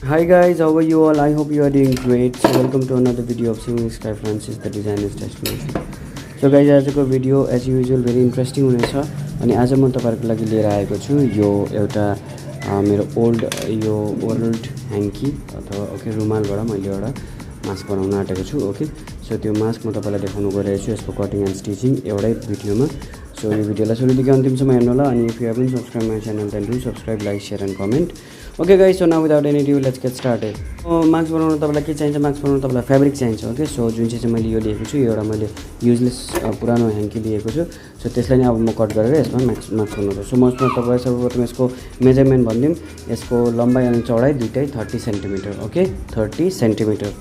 Hi guys, how are you all? I hope you are doing great. So welcome to another video of Singing Sky Francis, the designer's destination. So guys, आजको भिडियो as usual very interesting हुनेछ अनि आज म तपाईहरुको लागि लिएर आएको छु यो एउटा मेरो यो ओल्ड ह्याङ्की अथवा ओके रुमालबाट मैले एउटा मास्क बनाउन आँटेको छु ओके सो त्यो मास्क म तपाईलाई देखाउन गइरहेको छु यसको कटिङ एन्ड स्टिचिङ एउटै भिडियोमा सो यो भिडियोलाई सुरुदेखि अन्तिमसम्म हेर्नु होला अनि if you haven't subscribe my channel then do subscribe like share and comment okay guys so now without any due let's get started mask बनाउन तपाईलाई के चाहिन्छ मास्क बनाउन तपाईलाई फ्याब्रिक चाहिन्छ ओके सो जुन चाहिँ मैले यो लिएको छु यो एउटा मैले युजलेस पुरानो ह्याङ्की लिएको छु सो त्यसलाई नै अब म कट गरेर यसमा मास्क बनाउँछु सो म तपाईलाई सर्वप्रथम यसको मेजरमेन्ट भन्दिम यसको लम्बाइ अनि चौडाइ दुईटै 30 सेन्टिमिटर ओके 30 सेन्टिमिटर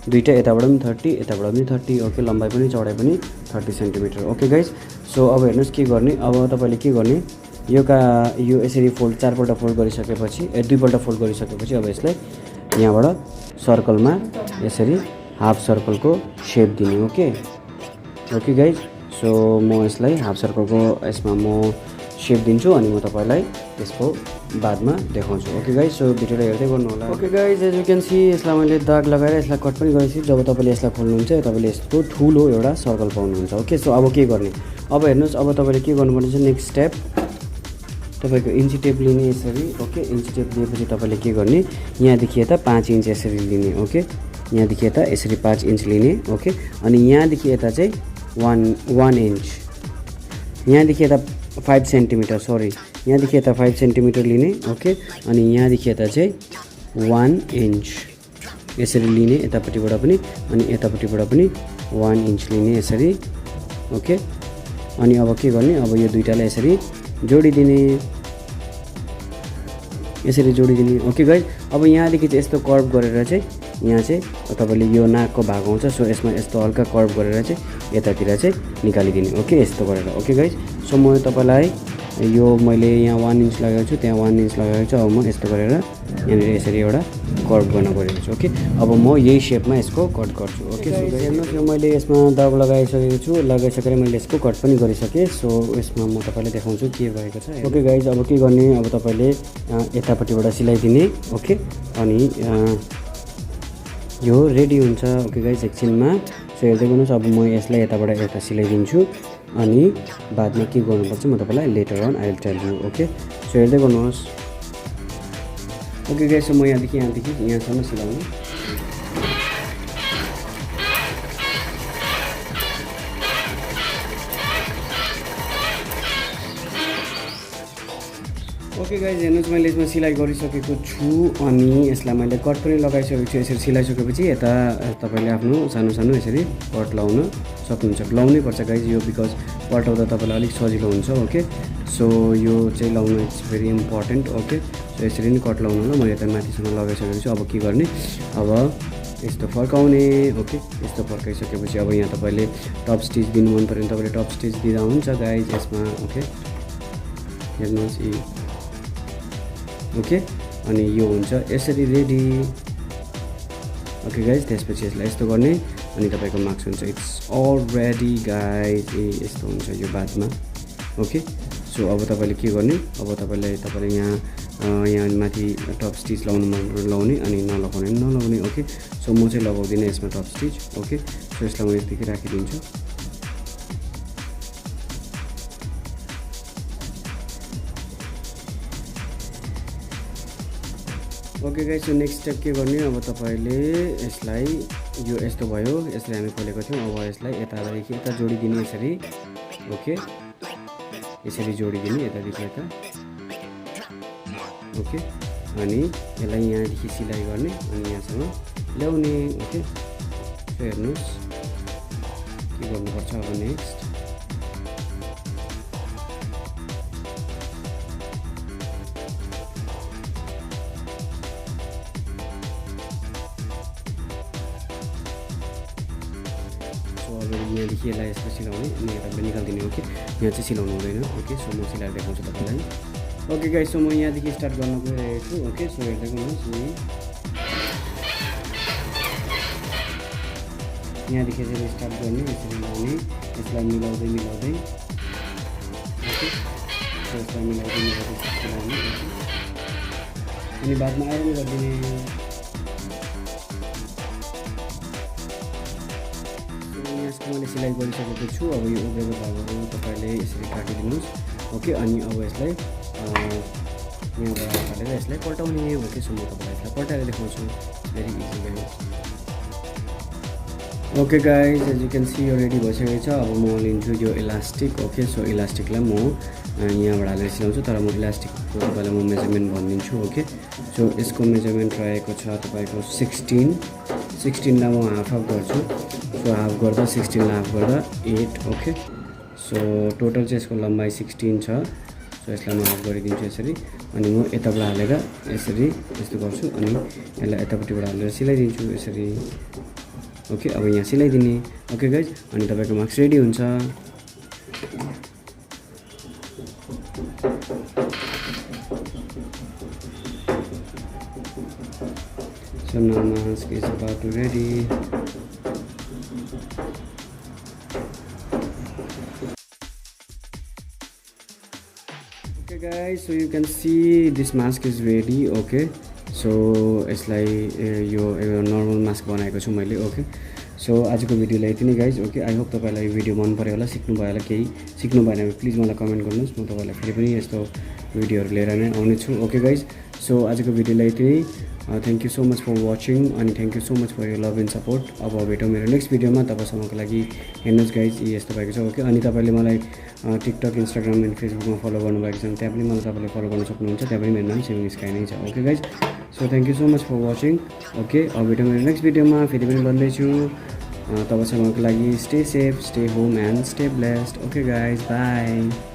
दुईटा यताबाट पनि 30 यताबाट पनि 30 ओके लम्बाइ पनि चौडाइ पनि 30 सेन्टिमिटर ओके गाइस सो अब हेर्नुस् के गर्ने अब तपाईले के गर्ने यो यसरी फोल्ड चारपल्ट फोल्ड गरिसकेपछि दुईपल्ट फोल्ड गरिसकेपछि अब यसलाई यहाँबाट सर्कलमा यसरी हाफ सर्कलको शेप दिने ओके ओके गाइस सो म यसलाई हाफ सर्कलको यसमा म शेप दिन्छु अनि म तपाईलाई त्यसको बादमा देखाउँछु ओके गाइस सो भिडियोलाई हेर्दै गर्नु होला okay guys as you can see यसलाई मैले दाग लगाएर यसलाई कट पनि गरेछु जब तपाईले यसलाई खोल्नुहुन्छ तपाईले यस्तो ठुलो एउटा सर्कल पाउनुहुन्छ ओके सो अब के गर्ने अब हेर्नुस् अब तपाईले के गर्नुपर्ने छ नेक्स्ट स्टेप तपाईको इन्ची टेप लिने यसरी ओके इन्ची टेप लिएपछि तपाईले के गर्ने यहाँदेखि यता 5 इन्च यसरी लिने ओके यहाँदेखि यता यसरी 5 इन्च लिने ओके अनि यहाँदेखि यता चाहिँ 1 इन्च यहाँदेखि यता 5 सेन्टिमिटर सरी यहाँदेखि यता 5 सेन्टिमिटर लिने ओके अनि यहाँदेखि यता चाहिँ 1 इन्च यसरी लिने यतापट्टिबाट पनि अनि यतापट्टिबाट पनि 1 इन्च लिने यसरी ओके अनि अब के गर्ने अब यो दुईटालाई यसरी जोडिदिने यसरी जोडिदिने ओके गाइस अब यहाँदेखि चाहिँ यस्तो कर्भ गरेर चाहिँ यहाँ चाहिँ तपाईले यो नाकको भाग आउँछ सो यसमा यस्तो हल्का कर्भ गरेर चाहिँ यतातिर चाहिँ निकालिदिने ओके यस्तो गरेर ओके गाइस सो म तपाईलाई यो मैले यहाँ 1 इन्च लगाएको छु त्यहाँ 1 इन्च लगाएको छु अब म यस्तो गरेर यहाँनिर यसरी एउटा कर्भ गर्न गइरहेको छु ओके अब म यही शेपमा यसको कट गर्छु ओके सो हेर्नुहोस् यो मैले यसमा दाग लगाइसकेको छु लगाइसकेर मैले यसको कट पनि गरिसकेँ सो यसमा म तपाईलाई देखाउँछु के भएको छ ओके गाइज अब के गर्ने अब तपाईले यतापट्टिबाट सिलाइदिने ओके अनि यो रेडी हुन्छ ओके गाइज एकछिनमा सो हेर्दै गर्नुहोस् अब म यसलाई यताबाट यता सिलाइदिन्छु अनि बादमा के गर्नुपर्छ म तपाईलाई later on I will tell you okay so हेर्दै गर्नुहोस् ओके गाइस सो म यहाँदेखि यहाँसम्म सिलाउने ओके गाइज हेर्नुहोस् मैले यसमा सिलाइ गरिसकेको छु अनि यसलाई मैले कट पनि लगाइसकेको छु यसरी सिलाइसकेपछि यता तपाईले आफ्नो सानो सानो यसरी कट लाउन सक्नुहुन्छ लाउनै पर्छ गाइज यो बिकज पल्टाउँदा तपाईलाई अलिक सजिलो हुन्छ ओके सो यो चाहिँ लाउनु it's very important okay so यसरी नै कट लाउनु होला म यता माथिसम्म लगाइसकेको छु अब के गर्ने अब यस्तो फर्काउने ओके यस्तो फर्काइसकेपछि अब यहाँ तपाईले टप स्टिच दिनु मन पर्यो भने तपाईले टप स्टिच दिँदा हुन्छ गाइज यसमा ओके हेर्नुहोस् ओके अनि यो हुन्छ यसरी रेडी ओके गाइज त्यसपछि यसलाई यस्तो गर्ने अनि तपाईको मार्क्स हुन्छ इट्स अलरेडी गाइज यस्तो हुन्छ यो बादमा ओके सो अब तपाईले के गर्ने अब तपाईले यहाँ माथि टप स्टिच लाउने अनि नलाउने ओके सो म चाहिँ लगाउँदिनँ यसमा टप स्टिच ओके सो यसलाई म यतिकै राखिदिन्छु okay guys so next step के गर्ने अब तपाईले यसलाई यो यस्तो भयो यसलाई हामी खोलेको थियौँ अब यसलाई यतादेखि यता जोडिदिने यसरी ओके यसरी जोडिदिने यतादेखि यता ओके अनि यसलाई यहाँदेखि सिलाइ गर्ने अनि यहाँसम्म ल्याउने ओके सो हेर्नुहोस् के गर्नुपर्छ अब नेक्स्ट यहाँदेखि यसलाई यस्तो सिलाउने अनि यताबाट निकालिदिने ओके यहाँ चाहिँ सिलाउनु हुँदैन ओके सो म सिलाएर देखाउँछु तपाईँलाई ओके गाइस सो म यहाँदेखि स्टार्ट गर्न गइरहेको छु ओके सो हेर्दै गर्नुहोस् यहाँदेखि चाहिँ स्टार्ट गर्ने यसरी लाउने यसलाई मिलाउँदै ओके सो यसलाई मिलाउँदै सिलाउने अनि बादमा आइरन गरिदिने सिलाइ गरिसकेको छु अब यो उब्रेको भागहरू तपाईँले यसरी काटिदिनुहोस् ओके अनि अब यसलाई यहाँबाट हालेर यसलाई पल्टाउने हो के सो म तपाईँलाई यसलाई पल्टाएर देखाउँछु very easy guys okay guys as you can see यो रेडी भइसकेको छ अब म लिन्छु यो इलास्टिक ओके सो इलास्टिकलाई म यहाँबाट हालेर सिलाउँछु तर म इलास्टिकको तपाईँलाई म मेजरमेन्ट भनिदिन्छु ओके सो यसको मेजरमेन्ट रहेको छ तपाईँको 16लाई म हाफ गर्छु सो हाफ गर्दा 16लाई हाफ गर्दा 8 ओके सो टोटल चाहिँ यसको लम्बाइ 16 छ सो यसलाई म हाफ गरिदिन्छु यसरी अनि म यताबाट हालेर यसरी यस्तो गर्छु अनि यसलाई यतापट्टिबाट हालेर सिलाइदिन्छु यसरी ओके अब यहाँ सिलाइदिने ओके गाइज अनि तपाईँको मार्क्स रेडी हुन्छ So now mask is about to ready. Okay guys, so you can see this mask is ready. Okay, so it's like यो normal mask बनाएको छु मैले ओके सो आजको भिडियोलाई यति नै गाइज ओके आई होप तपाईँलाई भिडियो मन पर्यो होला सिक्नु भयो होला केही सिक्नु भएन भने प्लिज मलाई कमेन्ट गर्नुहोस् म तपाईँलाई फेरि पनि यस्तो भिडियोहरू लिएर नै आउने छु ओके गाइज सो आजको भिडियोलाई यति नै thank you so much for watching अनि thank you so much for your love and support अब भेटौँ मेरो नेक्स्ट भिडियोमा तपाईँसम्मको लागि हेर्नुहोस् गाइज यस्तो भएको छ ओके अनि तपाईँले मलाई टिकटक इन्स्टाग्राम एन्ड फेसबुकमा फलो गर्नुभएको छ भने त्यहाँ पनि मलाई तपाईँले फलो गर्न सक्नुहुन्छ त्यहाँ पनि मेरो नाम स्विमिङ स्काई नै छ okay guys so thank you so much for watching okay अब भेटौँ मेरो नेक्स्ट भिडियोमा फेरि पनि भन्दैछु तपाईँसम्मको लागि stay safe stay home and stay blessed okay guys by